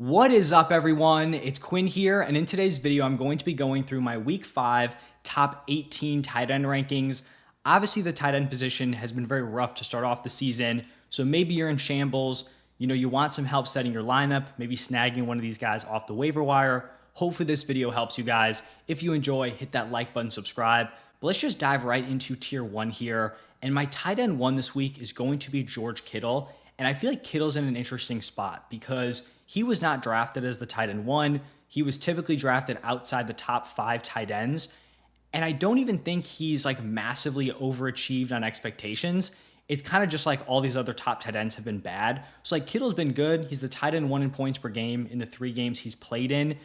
What is up, everyone? It's Quinn here, and in today's video, I'm going to be going through my Week 5 top 18 tight end rankings. Obviously, the tight end position has been very rough to start off the season, so maybe you're in shambles. You want some help setting your lineup, maybe snagging one of these guys off the waiver wire. Hopefully, this video helps you guys. If you enjoy, hit that like button, subscribe. But let's just dive right into tier 1 here. And my tight end 1 this week is going to be George Kittle. And I feel like Kittle's in an interesting spot because he was not drafted as the tight end 1. He was typically drafted outside the top 5 tight ends. And I don't even think he's like massively overachieved on expectations. It's kind of just like all these other top tight ends have been bad. So like Kittle's been good. He's the tight end 1 in points per game in the 3 games he's played in.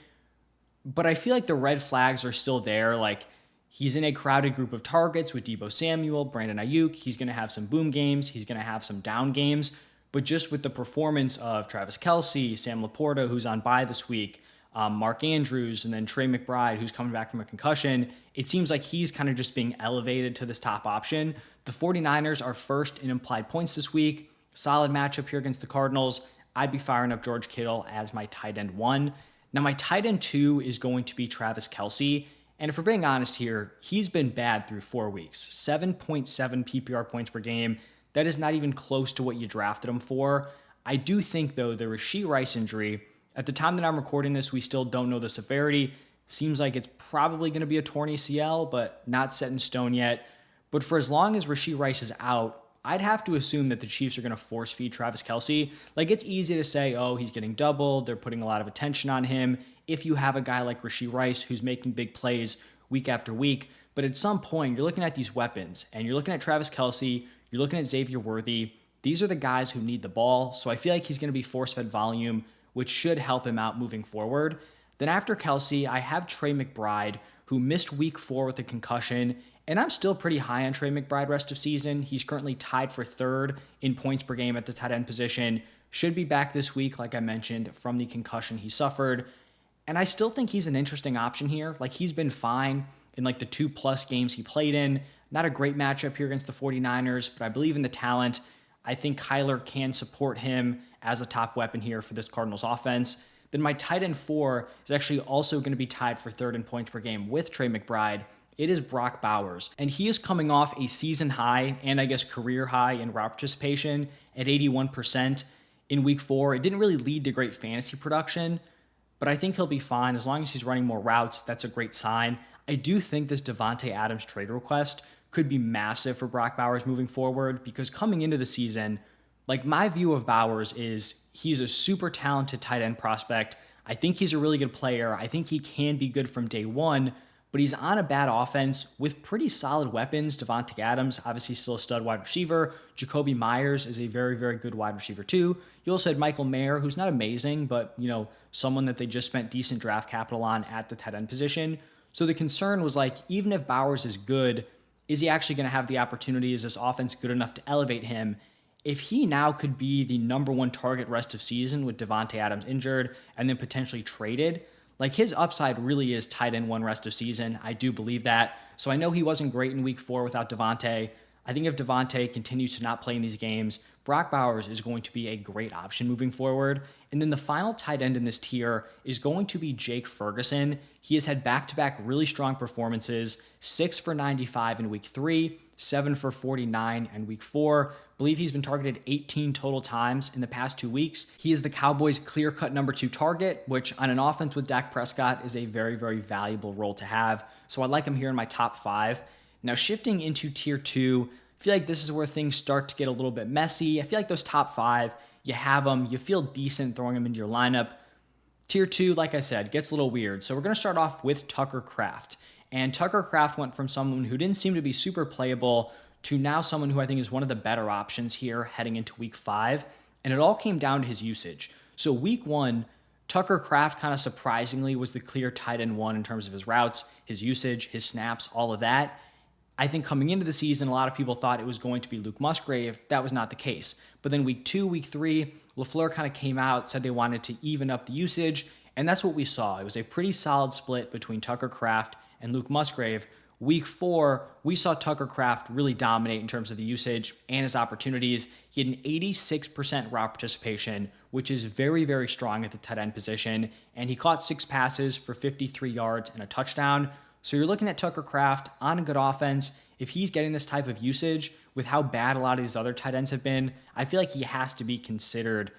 But I feel like the red flags are still there. Like he's in a crowded group of targets with Deebo Samuel, Brandon Ayuk. He's going to have some boom games. He's going to have some down games. But just with the performance of Travis Kelce, Sam Laporta, who's on bye this week, Mark Andrews, and then Trey McBride, who's coming back from a concussion, it seems like he's kind of just being elevated to this top option. The 49ers are first in implied points this week. Solid matchup here against the Cardinals. I'd be firing up George Kittle as my tight end 1. Now, my tight end 2 is going to be Travis Kelce. And if we're being honest here, he's been bad through 4 weeks. 7.7 PPR points per game. That is not even close to what you drafted him for. I do think, though, the Rashee Rice injury, at the time that I'm recording this, we still don't know the severity. Seems like it's probably going to be a torn ACL, but not set in stone yet. But for as long as Rashee Rice is out, I'd have to assume that the Chiefs are going to force feed Travis Kelce. Like, it's easy to say, oh, he's getting doubled. They're putting a lot of attention on him. If you have a guy like Rashee Rice who's making big plays week after week. But at some point, you're looking at these weapons, and you're looking at Travis Kelce, you're looking at Xavier Worthy. These are the guys who need the ball. So I feel like he's going to be force-fed volume, which should help him out moving forward. Then after Kelce, I have Trey McBride, who missed week 4 with a concussion. And I'm still pretty high on Trey McBride rest of season. He's currently tied for 3rd in points per game at the tight end position. Should be back this week, like I mentioned, from the concussion he suffered. And I still think he's an interesting option here. Like, he's been fine in like the 2+ games he played in. Not a great matchup here against the 49ers, but I believe in the talent. I think Kyler can support him as a top weapon here for this Cardinals offense. Then my tight end 4 is actually also going to be tied for 3rd in points per game with Trey McBride. It is Brock Bowers, and he is coming off a season high and I guess career high in route participation at 81% in week 4. It didn't really lead to great fantasy production, but I think he'll be fine as long as he's running more routes. That's a great sign. I do think this Davante Adams trade request could be massive for Brock Bowers moving forward because coming into the season, like my view of Bowers is he's a super talented tight end prospect. I think he's a really good player. I think he can be good from day 1, but he's on a bad offense with pretty solid weapons. Davante Adams, obviously still a stud wide receiver. Jacoby Myers is a very, very good wide receiver too. You also had Michael Mayer, who's not amazing, but someone that they just spent decent draft capital on at the tight end position. So the concern was like, even if Bowers is good, is he actually going to have the opportunity? Is this offense good enough to elevate him? If he now could be the number 1 target rest of season with Davante Adams injured and then potentially traded, like his upside really is tight end 1 rest of season. I do believe that. So I know he wasn't great in week 4 without Davante. I think if Davante continues to not play in these games, Brock Bowers is going to be a great option moving forward. And then the final tight end in this tier is going to be Jake Ferguson. He has had back-to-back really strong performances, 6 for 95 in week 3, 7 for 49 in week 4. Believe he's been targeted 18 total times in the past 2 weeks. He is the Cowboys' clear-cut number 2 target, which on an offense with Dak Prescott is a very, very valuable role to have. So I like him here in my top 5. Now shifting into tier 2, I feel like this is where things start to get a little bit messy. I feel like those top 5, you have them, you feel decent throwing them into your lineup. Tier 2, like I said, gets a little weird. So we're going to start off with Tucker Kraft. And Tucker Kraft went from someone who didn't seem to be super playable to now someone who I think is one of the better options here heading into week 5. And it all came down to his usage. So week 1, Tucker Kraft kind of surprisingly was the clear tight end 1 in terms of his routes, his usage, his snaps, all of that. I think coming into the season, a lot of people thought it was going to be Luke Musgrave. That was not the case. But then week 2, week 3, LaFleur kind of came out, said they wanted to even up the usage, and that's what we saw. It was a pretty solid split between Tucker Kraft and Luke Musgrave, Week 4, we saw Tucker Kraft really dominate in terms of the usage and his opportunities. He had an 86% route participation, which is very, very strong at the tight end position. And he caught 6 passes for 53 yards and a touchdown. So you're looking at Tucker Kraft on a good offense. If he's getting this type of usage with how bad a lot of these other tight ends have been, I feel like he has to be considered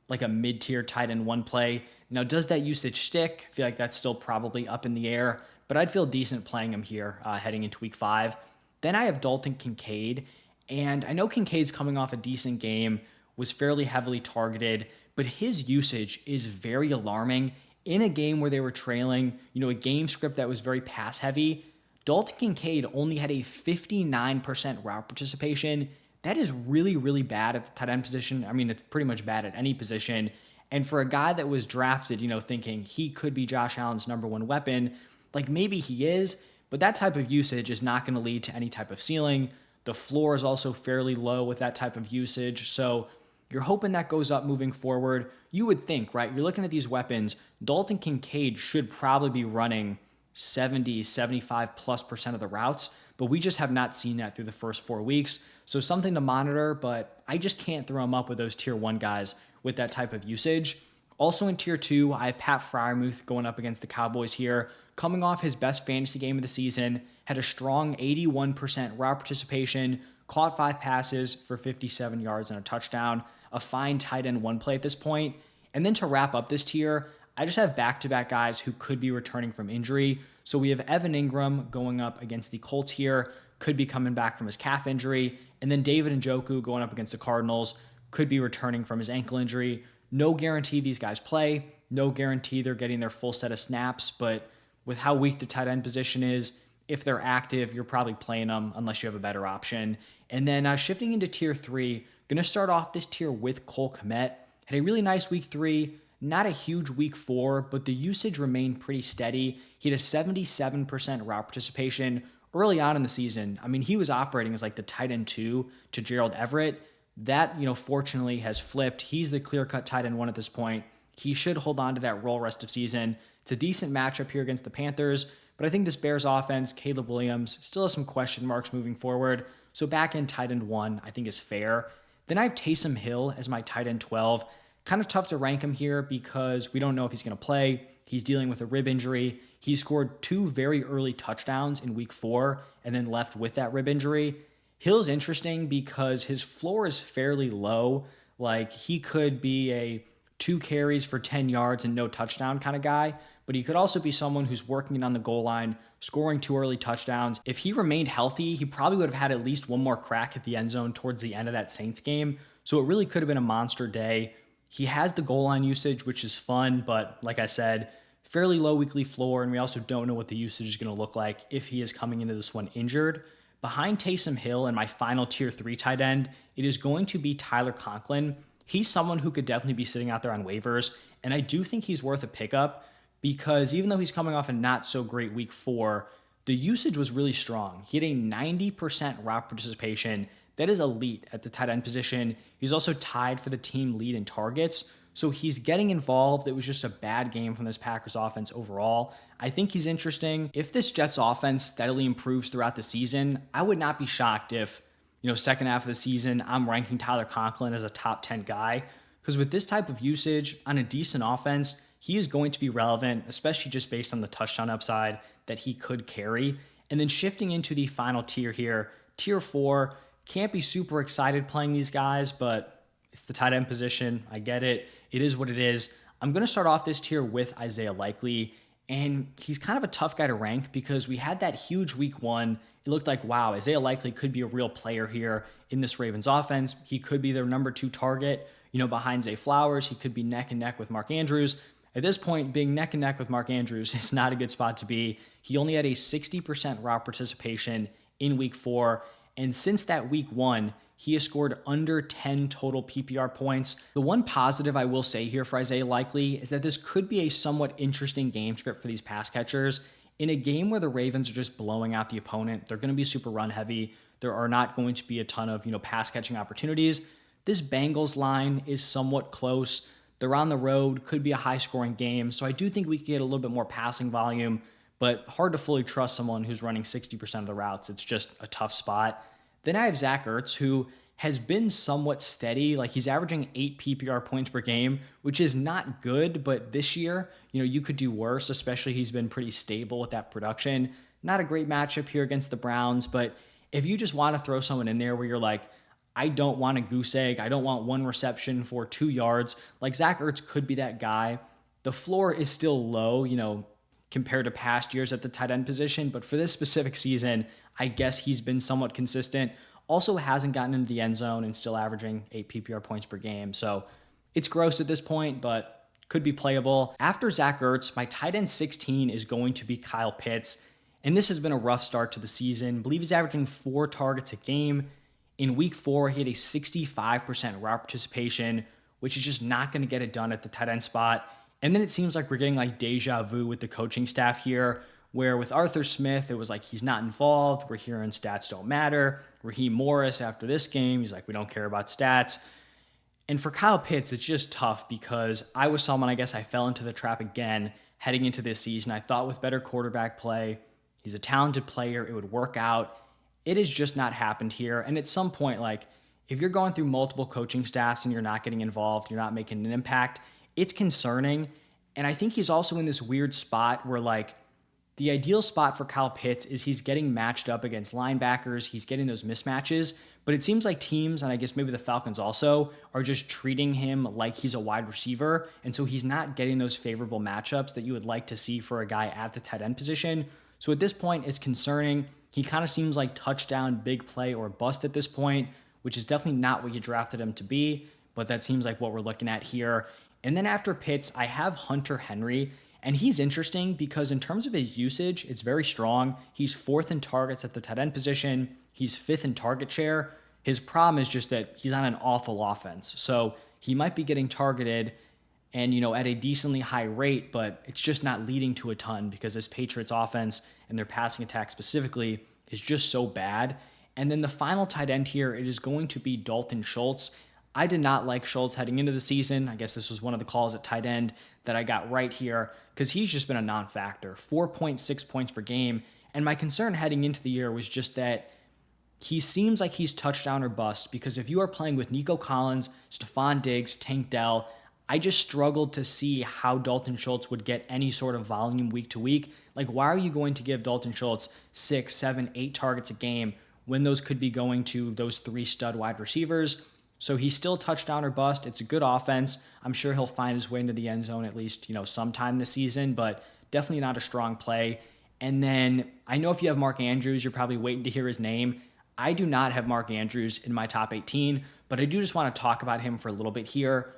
like a mid-tier tight end one play. Now, does that usage stick? I feel like that's still probably up in the air, but I'd feel decent playing him here heading into week 5. Then I have Dalton Kincaid, and I know Kincaid's coming off a decent game, was fairly heavily targeted, but his usage is very alarming. In a game where they were trailing, a game script that was very pass heavy, Dalton Kincaid only had a 59% route participation. That is really, really bad at the tight end position. I mean, it's pretty much bad at any position. And for a guy that was drafted, thinking he could be Josh Allen's number 1 weapon, like maybe he is, but that type of usage is not going to lead to any type of ceiling. The floor is also fairly low with that type of usage. So you're hoping that goes up moving forward. You would think, right? You're looking at these weapons. Dalton Kincaid should probably be running 70, 75+% of the routes, but we just have not seen that through the first 4 weeks. So something to monitor, but I just can't throw him up with those tier 1 guys with that type of usage. Also in tier 2, I have Pat Freiermuth going up against the Cowboys here. Coming off his best fantasy game of the season, had a strong 81% route participation, caught 5 passes for 57 yards and a touchdown, a fine tight end 1 play at this point. And then to wrap up this tier, I just have back-to-back guys who could be returning from injury. So we have Evan Ingram going up against the Colts here, could be coming back from his calf injury. And then David Njoku going up against the Cardinals, could be returning from his ankle injury. No guarantee these guys play. No guarantee they're getting their full set of snaps. But with how weak the tight end position is, if they're active, you're probably playing them unless you have a better option. And then shifting into tier 3, going to start off this tier with Cole Kmet. Had a really nice week 3. Not a huge week 4, but the usage remained pretty steady. He had a 77% route participation early on in the season. I mean, he was operating as like the tight end 2 to Gerald Everett. That, fortunately has flipped. He's the clear-cut tight end 1 at this point. He should hold on to that role rest of season. It's a decent matchup here against the Panthers, but I think this Bears offense, Caleb Williams, still has some question marks moving forward. So back in tight end 1, I think is fair. Then I have Taysom Hill as my tight end 12. Kind of tough to rank him here because we don't know if he's going to play. He's dealing with a rib injury. He scored 2 very early touchdowns in week 4 and then left with that rib injury. Hill's interesting because his floor is fairly low. Like he could be a 2 carries for 10 yards and no touchdown kind of guy, but he could also be someone who's working on the goal line, scoring 2 early touchdowns. If he remained healthy, he probably would have had at least 1 more crack at the end zone towards the end of that Saints game. So it really could have been a monster day. He has the goal line usage, which is fun, but like I said, fairly low weekly floor, and we also don't know what the usage is going to look like if he is coming into this one injured. Behind Taysom Hill and my final tier 3 tight end, it is going to be Tyler Conklin. He's someone who could definitely be sitting out there on waivers, and I do think he's worth a pickup because even though he's coming off a not so great week 4, the usage was really strong. He had a 90% route participation. That is elite at the tight end position. He's also tied for the team lead in targets. So he's getting involved. It was just a bad game from this Packers offense overall. I think he's interesting. If this Jets offense steadily improves throughout the season, I would not be shocked if, second half of the season, I'm ranking Tyler Conklin as a top 10 guy. Because with this type of usage on a decent offense, he is going to be relevant, especially just based on the touchdown upside that he could carry. And then shifting into the final tier here, tier 4, can't be super excited playing these guys, but it's the tight end position. I get it. It is what it is. I'm going to start off this tier with Isaiah Likely, and he's kind of a tough guy to rank because we had that huge week 1. It looked like, wow, Isaiah Likely could be a real player here in this Ravens offense. He could be their number 2 target, behind Zay Flowers. He could be neck and neck with Mark Andrews. At this point, being neck and neck with Mark Andrews is not a good spot to be. He only had a 60% route participation in week 4, and since that week 1, he has scored under 10 total PPR points. The one positive I will say here for Isaiah Likely is that this could be a somewhat interesting game script for these pass catchers. In a game where the Ravens are just blowing out the opponent, they're going to be super run heavy. There are not going to be a ton of, pass catching opportunities. This Bengals line is somewhat close. They're on the road, could be a high scoring game. So I do think we could get a little bit more passing volume. but hard to fully trust someone who's running 60% of the routes. It's just a tough spot. Then I have Zach Ertz, who has been somewhat steady. Like he's averaging 8 PPR points per game, which is not good, but this year, you could do worse, especially he's been pretty stable with that production. Not a great matchup here against the Browns, but if you just want to throw someone in there where you're like, I don't want a goose egg, I don't want one reception for 2 yards, like Zach Ertz could be that guy. The floor is still low, compared to past years at the tight end position, but for this specific season, I guess he's been somewhat consistent. Also hasn't gotten into the end zone and still averaging 8 PPR points per game. So it's gross at this point, but could be playable. After Zach Ertz, my tight end 16 is going to be Kyle Pitts. And this has been a rough start to the season. I believe he's averaging 4 targets a game. In week 4, he had a 65% route participation, which is just not going to get it done at the tight end spot. And then it seems like we're getting like deja vu with the coaching staff here, where with Arthur Smith, it was like he's not involved. We're hearing stats don't matter. Raheem Morris after this game, he's like, we don't care about stats. And for Kyle Pitts, it's just tough because I was someone, I guess I fell into the trap again heading into this season. I thought with better quarterback play, he's a talented player, it would work out. It has just not happened here. And at some point, like if you're going through multiple coaching staffs and you're not getting involved, you're not making an impact, it's concerning. And I think he's also in this weird spot where like the ideal spot for Kyle Pitts is he's getting matched up against linebackers. He's getting those mismatches, but it seems like teams, and I guess maybe the Falcons also, are just treating him like he's a wide receiver. And so he's not getting those favorable matchups that you would like to see for a guy at the tight end position. So at this point, it's concerning. He kind of seems like touchdown, big play, or bust at this point, which is definitely not what you drafted him to be, but that seems like what we're looking at here. And then after Pitts, I have Hunter Henry. And he's interesting because in terms of his usage, it's very strong. He's 4th in targets at the tight end position. He's 5th in target share. His problem is just that he's on an awful offense. So he might be getting targeted and, at a decently high rate, but it's just not leading to a ton because this Patriots offense and their passing attack specifically is just so bad. And then the final tight end here, it is going to be Dalton Schultz. I did not like Schultz heading into the season. I guess this was one of the calls at tight end that I got right here because he's just been a non-factor, 4.6 points per game. And my concern heading into the year was just that he seems like he's touchdown or bust because if you are playing with Nico Collins, Stephon Diggs, Tank Dell, I just struggled to see how Dalton Schultz would get any sort of volume week to week. Like, why are you going to give Dalton Schultz 6, 7, 8 targets a game when those could be going to those 3 stud wide receivers? So he's still touchdown or bust. It's a good offense. I'm sure he'll find his way into the end zone at least, sometime this season, but definitely not a strong play. And then I know if you have Mark Andrews, you're probably waiting to hear his name. I do not have Mark Andrews in my top 18, but I do just want to talk about him for a little bit here.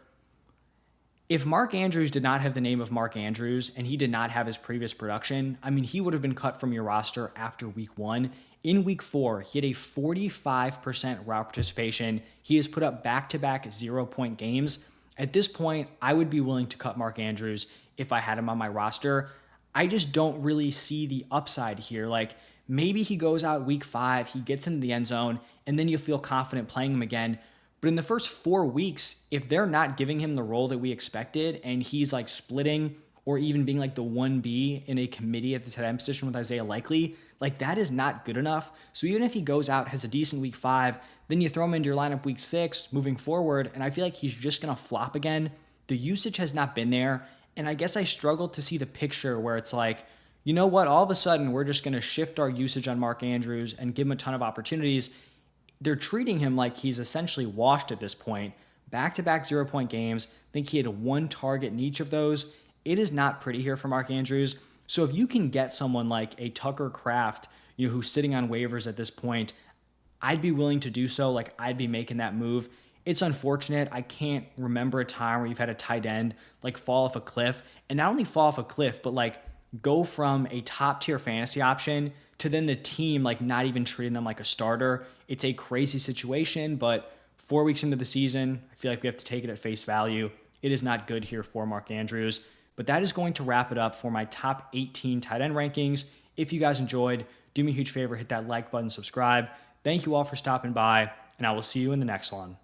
If Mark Andrews did not have the name of Mark Andrews and he did not have his previous production, he would have been cut from your roster after week 1. In week 4, he had a 45% route participation. He has put up back-to-back 0-point games. At this point, I would be willing to cut Mark Andrews if I had him on my roster. I just don't really see the upside here. Like, maybe he goes out week 5, he gets into the end zone, and then you feel confident playing him again. But in the first 4 weeks, if they're not giving him the role that we expected, and he's like splitting or even being like the 1B in a committee at the tight end position with Isaiah Likely, like that is not good enough. So even if he goes out, has a decent week 5, then you throw him into your lineup week 6 moving forward, and I feel like he's just going to flop again. The usage has not been there, and I guess I struggled to see the picture where it's like, you know what, all of a sudden we're just going to shift our usage on Mark Andrews and give him a ton of opportunities. They're treating him like he's essentially washed at this point. Back-to-back 0-point games. I think he had 1 target in each of those. It is not pretty here for Mark Andrews. So if you can get someone like a Tucker Kraft, who's sitting on waivers at this point, I'd be willing to do so. Like, I'd be making that move. It's unfortunate. I can't remember a time where you've had a tight end like fall off a cliff, and not only fall off a cliff, but like go from a top tier fantasy option to then the team like not even treating them like a starter. It's a crazy situation, but 4 weeks into the season, I feel like we have to take it at face value. It is not good here for Mark Andrews. But that is going to wrap it up for my top 18 tight end rankings. If you guys enjoyed, do me a huge favor, hit that like button, subscribe. Thank you all for stopping by, and I will see you in the next one.